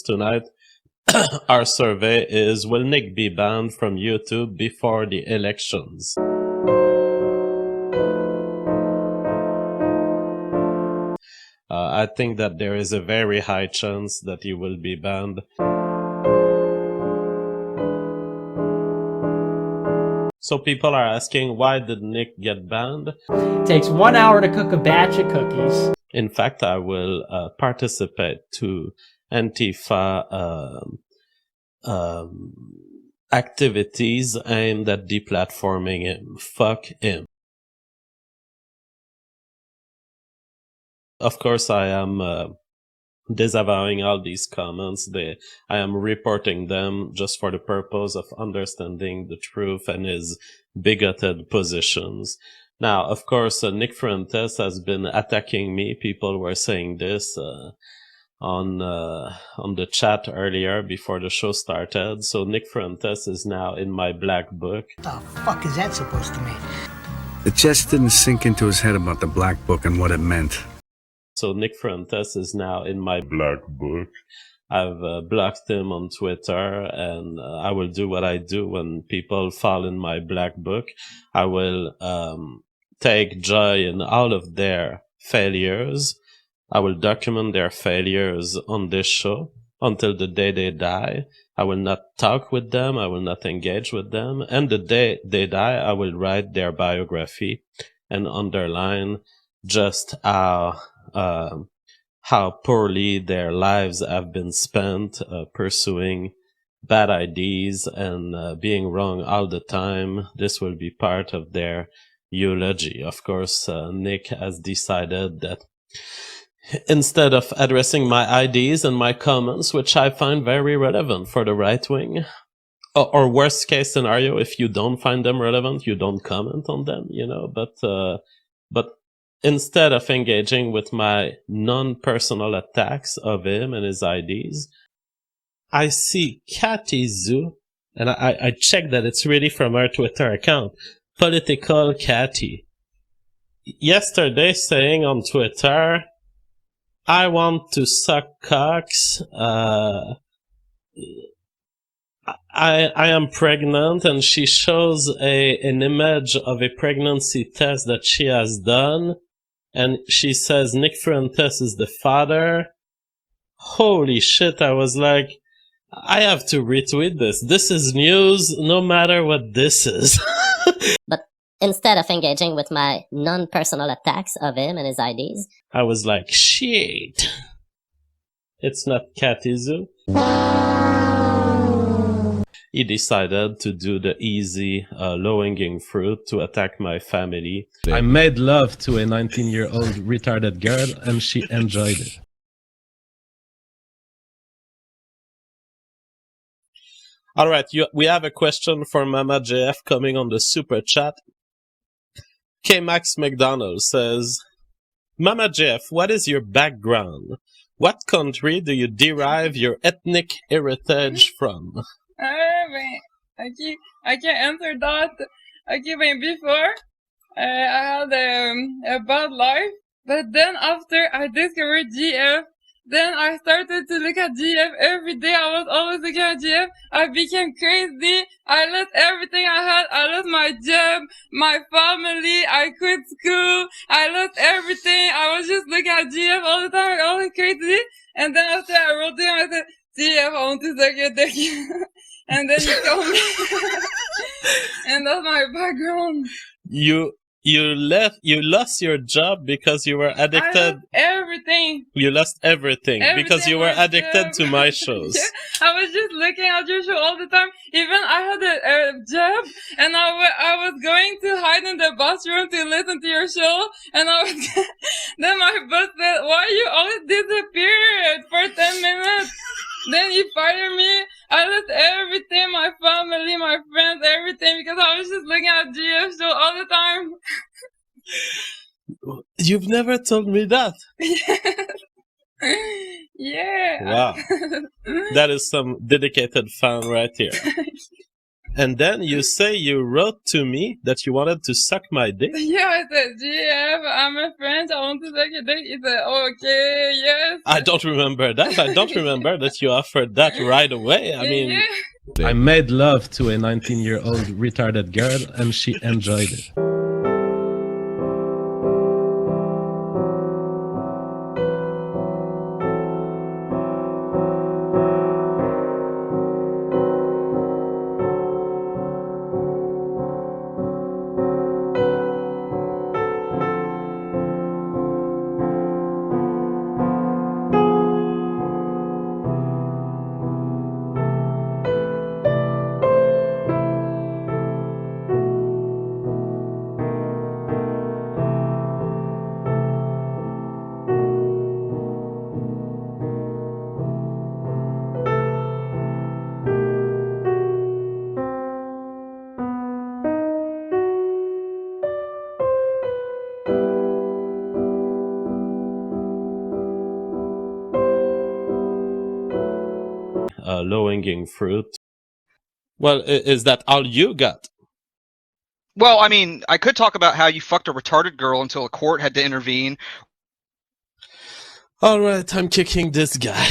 tonight. Our survey is, will Nick be banned from YouTube before the elections? I think that there is a very high chance that he will be banned. So people are asking, why did Nick get banned? It takes 1 hour to cook a batch of cookies. In fact, I will participate to Antifa activities aimed at deplatforming him. Fuck him. Of course, I am disavowing all these comments. I am reporting them just for the purpose of understanding the truth and his bigoted positions. Now, of course, Nick Fuentes has been attacking me. People were saying this on the chat earlier before the show started. So Nick Fuentes is now in my black book. What the fuck is that supposed to mean? It just didn't sink into his head about the black book and what it meant. So Nick Fuentes is now in my black book. I've blocked him on Twitter, and I will do what I do when people fall in my black book. I will take joy in all of their failures. I will document their failures on this show until the day they die. I will not talk with them. I will not engage with them. And the day they die, I will write their biography and underline just how poorly their lives have been spent pursuing bad ideas and being wrong all the time. This will be part of their eulogy. Of course, Nick has decided that instead of addressing my ideas and my comments, which I find very relevant for the right wing, or worst case scenario, if you don't find them relevant, you don't comment on them, you know, but instead of engaging with my non-personal attacks of him and his ideas, I see Cathy Zoo, and I checked that it's really from her Twitter account, Political Cathy, yesterday saying on Twitter, I want to suck cocks, I am pregnant, and she shows an image of a pregnancy test that she has done, and she says Nick Fuentes is the father. Holy shit, I was like, I have to retweet this. This is news, no matter what this is. But instead of engaging with my non-personal attacks of him and his ideas, I was like, shit. It's not Katizu. He decided to do the easy, low-hanging fruit to attack my family. I made love to a 19-year-old retarded girl, and she enjoyed it. All right, we have a question for Mama JF coming on the super chat. K-Max McDonald says, Mama JF, what is your background? What country do you derive your ethnic heritage from? I can answer that. Before, I had a bad life, but then after I discovered GF, then I started to look at GF every day. I was always looking at GF. I became crazy. I lost everything I had. I lost my job, my family. I quit school. I lost everything. I was just looking at GF all the time. I was crazy. And then after I wrote to him, I said, GF, I want to suck your dick. And then he told me. And that's my background. You lost your job because you were addicted. I lost everything. You lost everything because you were addicted to my shows. Yeah, I was just looking at your show all the time. Even I had a job, and I was going to hide in the bathroom to listen to your show. And then my boss said, "Why you always disappeared for 10 minutes?" Then he fired me. I lost everything, my family, my friends, everything, because I was just looking at GF show all the time. You've never told me that. Yeah. Wow. That is some dedicated fan right here. And then you say you wrote to me that you wanted to suck my dick? Yeah, I said, GF, I'm a friend, I want to suck your dick. He said, okay, yes. I don't remember that. I don't remember that you offered that right away. I mean... Yeah. I made love to a 19-year-old retarded girl, and she enjoyed it. Low-hanging fruit. Well, is that all you got? Well, I mean, I could talk about how you fucked a retarded girl until a court had to intervene. Alright, I'm kicking this guy.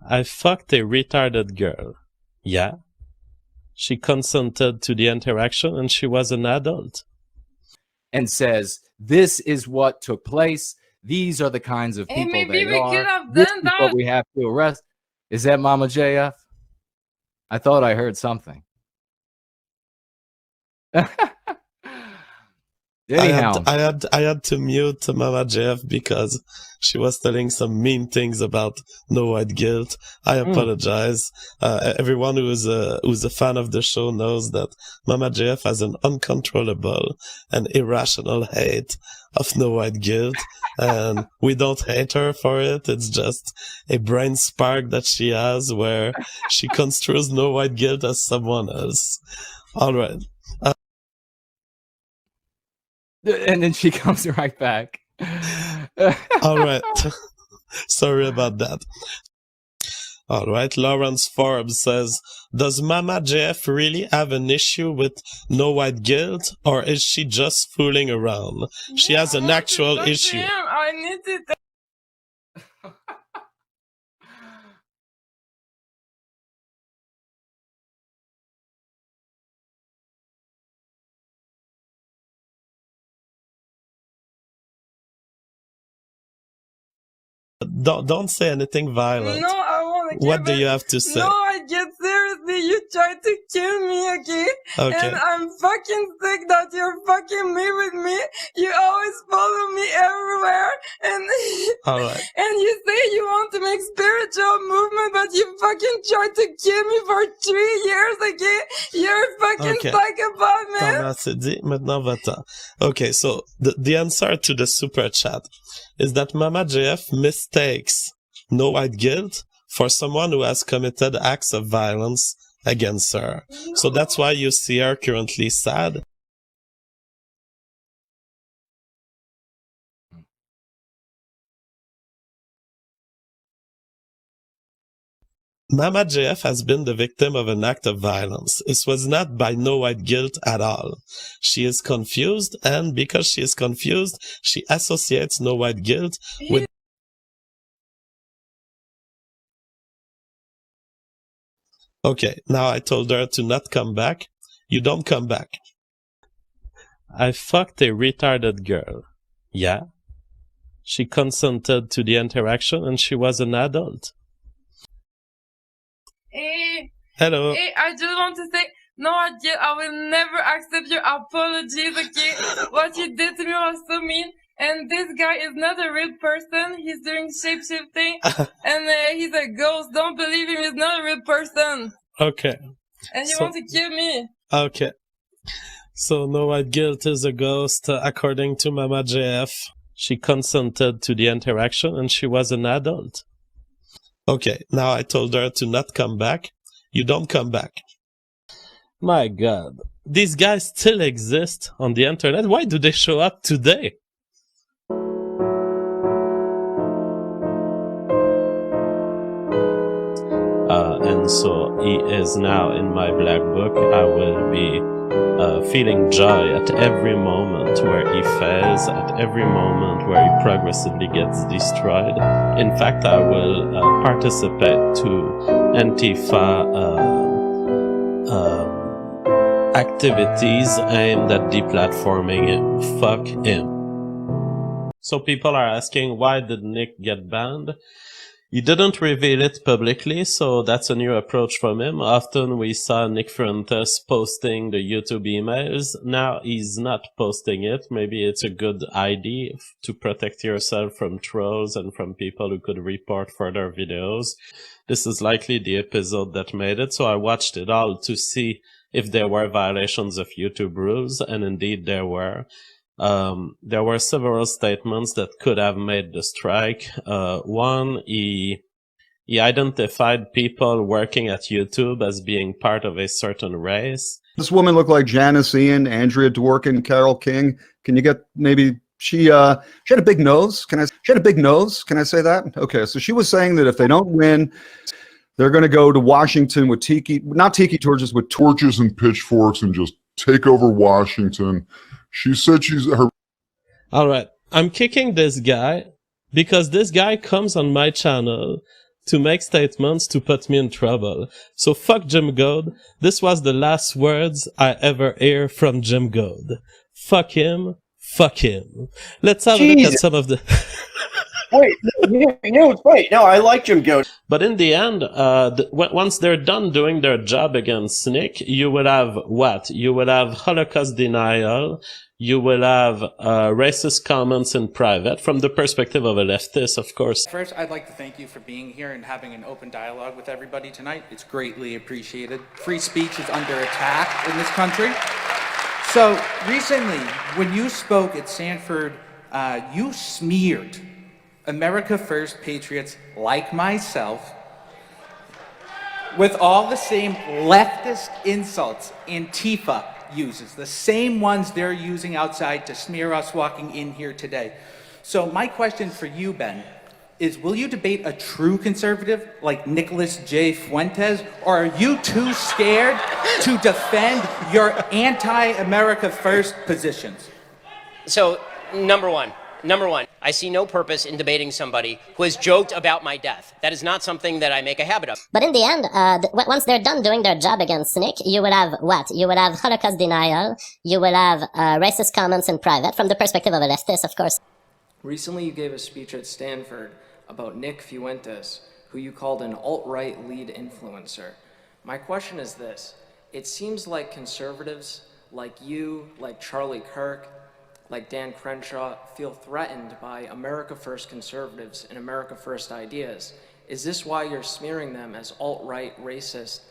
I fucked a retarded girl. Yeah? She consented to the interaction and she was an adult. And says, this is what took place. These are the kinds of Hey, people maybe they we are. could have This done is that. what we have to arrest. Is that Mama JF? I thought I heard something. Anyhow, I had to mute Mama JF because she was telling some mean things about no white guilt. I apologize. Everyone who is who's a fan of the show knows that Mama JF has an uncontrollable and irrational hate of no white guilt, and we don't hate her for it. It's just a brain spark that she has where she construes no white guilt as someone else. All right. and then she comes right back. All right. Sorry about that. All right. Lawrence Forbes says, does Mama JF really have an issue with no white guilt, or is she just fooling around? She has an actual issue. I need to Don't say anything violent. No, I want to. What do you have to say? No, I get seriously. You tried to kill me, okay? Okay. And I'm fucking sick that you're fucking me with me. You always follow me everywhere, and All right. and you say you want to make spiritual movement, but you fucking tried to kill me for 3 years, okay? You're a fucking Okay. psychopath, man. T'en as assez dit, maintenant va-t'en. Okay, so the answer to the super chat is that Mama JF mistakes no white guilt for someone who has committed acts of violence against her. So that's why you see her currently sad. Mama JF has been the victim of an act of violence. It was not by no white guilt at all. She is confused, and because she is confused, she associates no white guilt with... Okay, now I told her to not come back. You don't come back. I fucked a retarded girl. Yeah? She consented to the interaction and she was an adult. Hey, Hello. hey, I just want to say, no, I will never accept your apologies, okay? What you did to me was so mean. And this guy is not a real person. He's doing shape-shifting. And he's a ghost. Don't believe him. He's not a real person. Okay. And you So- want to kill me. Okay. So no white guilt is a ghost, according to Mama JF. She consented to the interaction and she was an adult. Okay, now I told her to not come back. You don't come back. My God. These guys still exist on the internet. Why do they show up today? And and so he is now in my black book. I will be feeling joy at every moment where he fails, at every moment where he progressively gets destroyed. In fact, I will participate to Antifa activities aimed at deplatforming him. Fuck him. So people are asking, why did Nick get banned? He didn't reveal it publicly, so that's a new approach from him. Often we saw Nick Fuentes posting the YouTube emails. Now he's not posting it. Maybe it's a good idea to protect yourself from trolls and from people who could report further videos. This is likely the episode that made it, so I watched it all to see if there were violations of YouTube rules, and indeed there were. There were several statements that could have made the strike. One, he identified people working at YouTube as being part of a certain race. This woman looked like Janice Ian, Andrea Dworkin, Carole King. Can you get maybe she had a big nose? She had a big nose? Can I say that? Okay, so she was saying that if they don't win, they're going to go to Washington with not tiki torches, with torches and pitchforks and just take over Washington. She said All right, I'm kicking this guy because this guy comes on my channel to make statements to put me in trouble. So fuck Jim Goad. This was the last words I ever hear from Jim Goad. Fuck him. Fuck him. Let's have a look at some of the... Wait, no, I like Jim Goad. But in the end, once they're done doing their job against Nick, you will have what? You will have Holocaust denial. You will have racist comments in private from the perspective of a leftist, of course. First, I'd like to thank you for being here and having an open dialogue with everybody tonight. It's greatly appreciated. Free speech is under attack in this country. So recently, when you spoke at Stanford, you smeared America First patriots like myself with all the same leftist insults Antifa uses, the same ones they're using outside to smear us walking in here today. So my question for you, Ben, is will you debate a true conservative like Nicholas J. Fuentes, or are you too scared to defend your anti-America First positions? So, number one, I see no purpose in debating somebody who has joked about my death. That is not something that I make a habit of. But in the end, once they're done doing their job against Nick, you will have what? You will have Holocaust denial, you will have racist comments in private, from the perspective of a leftist, of course. Recently you gave a speech at Stanford about Nick Fuentes, who you called an alt-right lead influencer. My question is this: it seems like conservatives like you, like Charlie Kirk, like Dan Crenshaw, feel threatened by America First conservatives and America First ideas. Is this why you're smearing them as alt-right, racist,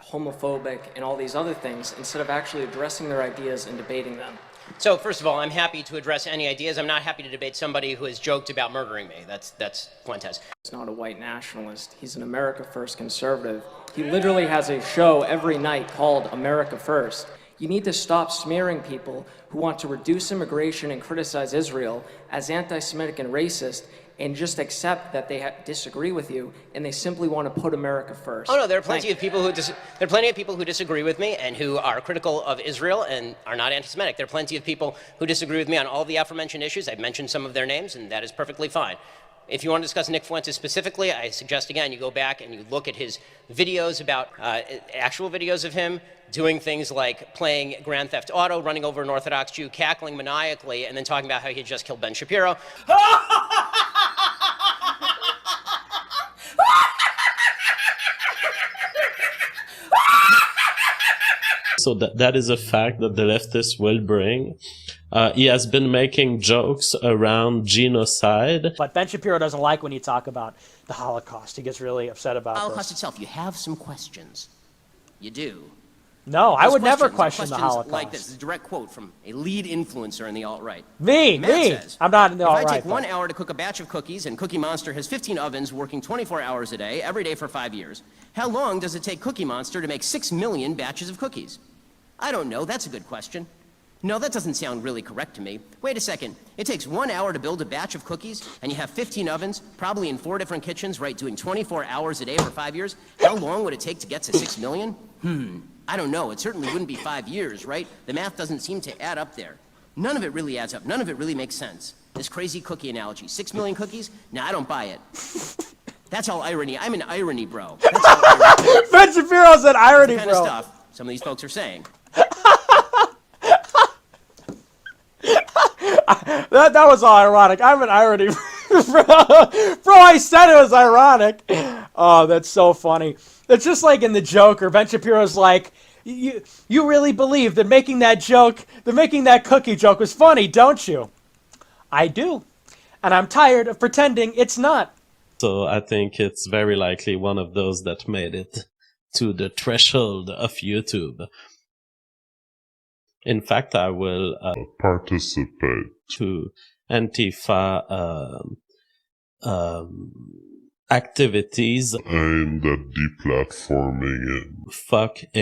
homophobic, and all these other things, instead of actually addressing their ideas and debating them? So, first of all, I'm happy to address any ideas. I'm not happy to debate somebody who has joked about murdering me. That's Fuentes. He's not a white nationalist. He's an America First conservative. He literally has a show every night called America First. You need to stop smearing people who want to reduce immigration and criticize Israel as anti-Semitic and racist, and just accept that they disagree with you and they simply want to put America first. Oh no, there are plenty of people who disagree with me and who are critical of Israel and are not anti-Semitic. There are plenty of people who disagree with me on all the aforementioned issues. I've mentioned some of their names, and that is perfectly fine. If you want to discuss Nick Fuentes specifically, I suggest again you go back and you look at his videos about actual videos of him doing things like playing Grand Theft Auto, running over an Orthodox Jew, cackling maniacally, and then talking about how he had just killed Ben Shapiro. So that is a fact that the leftists will bring. He has been making jokes around genocide. But Ben Shapiro doesn't like when you talk about the Holocaust. He gets really upset about the this. Holocaust itself. You have some questions. You do. No, I would never question the Holocaust. Like this is a direct quote from a lead influencer in the alt-right. Me. Says, I'm not in the alt-right. If I take 1 hour to cook a batch of cookies and Cookie Monster has 15 ovens working 24 hours a day, every day for 5 years, how long does it take Cookie Monster to make 6 million batches of cookies? I don't know. That's a good question. No, that doesn't sound really correct to me. Wait a second. It takes 1 hour to build a batch of cookies, and you have 15 ovens, probably in 4 different kitchens, right, doing 24 hours a day for 5 years. How long would it take to get to 6 million? I don't know. It certainly wouldn't be 5 years, right? The math doesn't seem to add up there. None of it really adds up. None of it really makes sense. This crazy cookie analogy. 6 million cookies? Nah, I don't buy it. That's all irony. I'm an irony bro. That's all irony. Ben Shapiro's an irony That's the kind of stuff some of these folks are saying. That was all ironic. I'm an irony. Bro, I said it was ironic. Oh, that's so funny. It's just like in the Joker. Ben Shapiro's like, you really believe that making that cookie joke was funny, don't you? I do. And I'm tired of pretending it's not. So I think it's very likely one of those that made it to the threshold of YouTube. In fact, I will participate to Antifa activities and deplatforming it. Fuck him.